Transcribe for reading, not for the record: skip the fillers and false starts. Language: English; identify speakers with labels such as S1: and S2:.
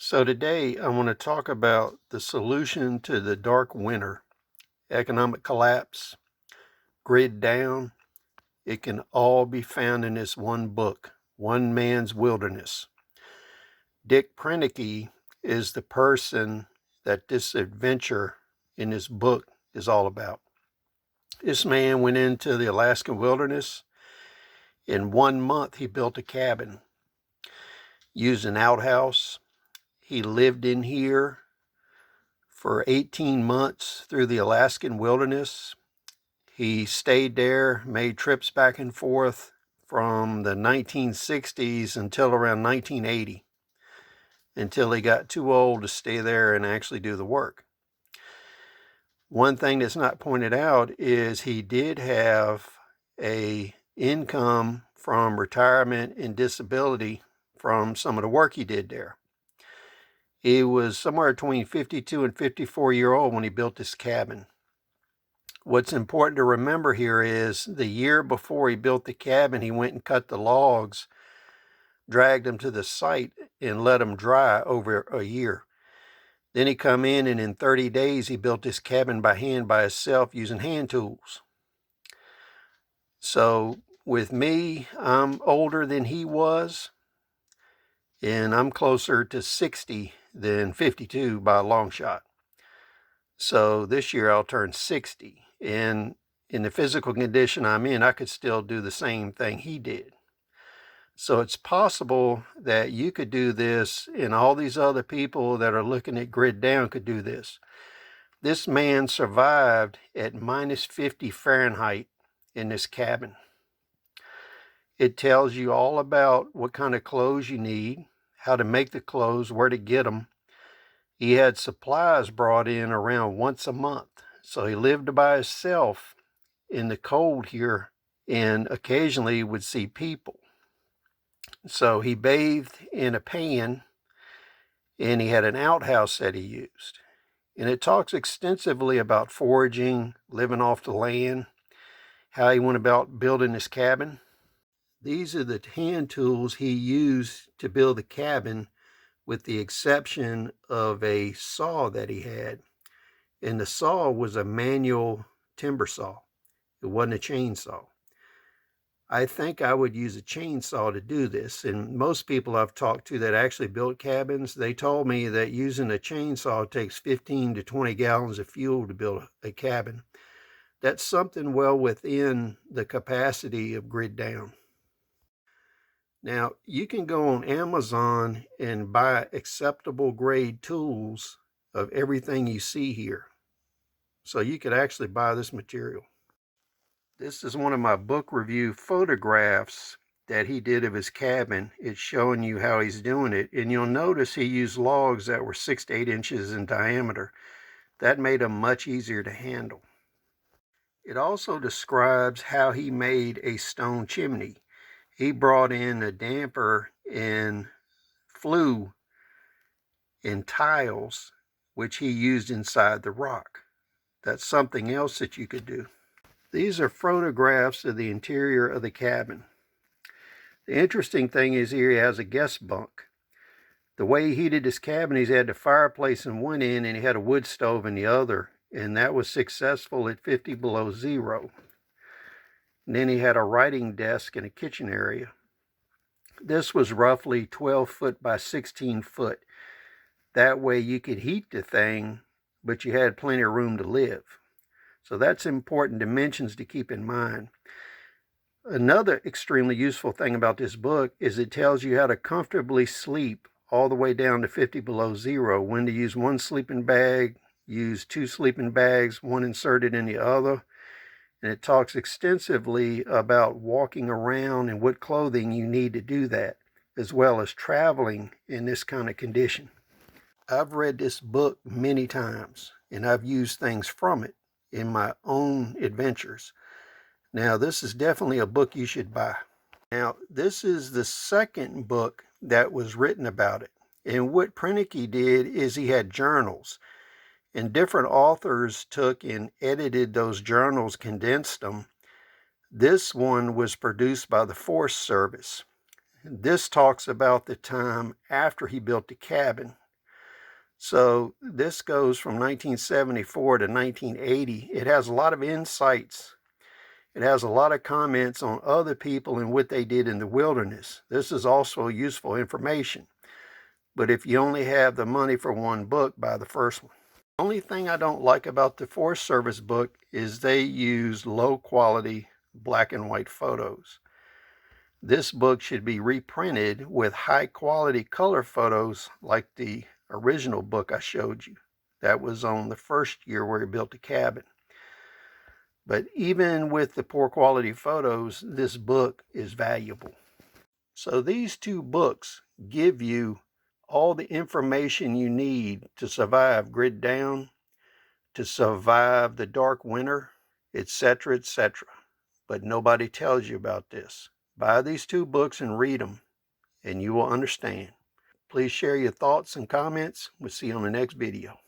S1: So today I want to talk about the solution to the dark winter, economic collapse, grid down. It can all be found in this one book, One Man's Wilderness. Dick Proenneke is the person that this adventure in this book is all about. This man went into the Alaskan wilderness. In 1 month, he built a cabin, used an outhouse. He lived in here for 18 months through the Alaskan wilderness. He stayed there, made trips back and forth from the 1960s until around 1980, until he got too old to stay there and actually do the work. One thing that's not pointed out is he did have an income from retirement and disability from some of the work he did there. He was somewhere between 52 and 54-year-old when he built this cabin. What's important to remember here is the year before he built the cabin, he went and cut the logs, dragged them to the site, and let them dry over a year. Then he come in, and in 30 days, he built this cabin by hand by himself using hand tools. So with me, I'm older than he was, and I'm closer to 60 than 52 by a long shot. So this year I'll turn 60. And in the physical condition I'm in, I could still do the same thing he did. So it's possible that you could do this, and all these other people that are looking at grid down could do this. This man survived at -50 Fahrenheit in this cabin. It tells you all about what kind of clothes you need, how to make the clothes, where to get them. He had supplies brought in around once a month. So he lived by himself in the cold here, and occasionally would see people. So he bathed in a pan, and he had an outhouse that he used. And it talks extensively about foraging, living off the land, how he went about building his cabin. These are the hand tools he used to build the cabin, with the exception of a saw that he had. And the saw was a manual timber saw. It wasn't a chainsaw. I think I would use a chainsaw to do this. And most people I've talked to that actually built cabins, they told me that using a chainsaw takes 15 to 20 gallons of fuel to build a cabin. That's something well within the capacity of grid down. Now, you can go on Amazon and buy acceptable grade tools of everything you see here. So you could actually buy this material. This is one of my book review photographs that he did of his cabin. It's showing you how he's doing it. And you'll notice he used logs that were 6 to 8 inches in diameter. That made them much easier to handle. It also describes how he made a stone chimney. He brought in a damper and flue and tiles, which he used inside the rock. That's something else that you could do. These are photographs of the interior of the cabin. The interesting thing is here he has a guest bunk. The way he heated his cabin, he had the fireplace in one end and he had a wood stove in the other, and that was successful at 50 below zero. And then he had a writing desk and a kitchen area. This was roughly 12 foot by 16 foot. That way you could heat the thing, but you had plenty of room to live. So that's important dimensions to keep in mind. Another extremely useful thing about this book is it tells you how to comfortably sleep all the way down to 50 below zero, when to use one sleeping bag, use 2 sleeping bags, one inserted in the other. And it talks extensively about walking around and what clothing you need to do that, as well as traveling in this kind of condition. I've read this book many times, and I've used things from it in my own adventures. Now, this is definitely a book you should buy. Now, this is the second book that was written about it. And what Proenneke did is he had journals, and different authors took and edited those journals, condensed them. This one was produced by the Forest Service. This talks about the time after he built the cabin, So this goes from 1974 to 1980. It has a lot of insights. It has a lot of comments on other people and what they did in the wilderness. This is also useful information. But if you only have the money for one book, buy the first one. The only thing I don't like about the Forest Service book is they use low quality black and white photos. This book should be reprinted with high quality color photos like the original book I showed you. That was on the first year where he built a cabin. But even with the poor quality photos, this book is valuable. So these two books give you all the information you need to survive grid down, to survive the dark winter, etc., etc. But nobody tells you about this. Buy these two books and read them, and you will understand. Please share your thoughts and comments. We'll see you on the next video.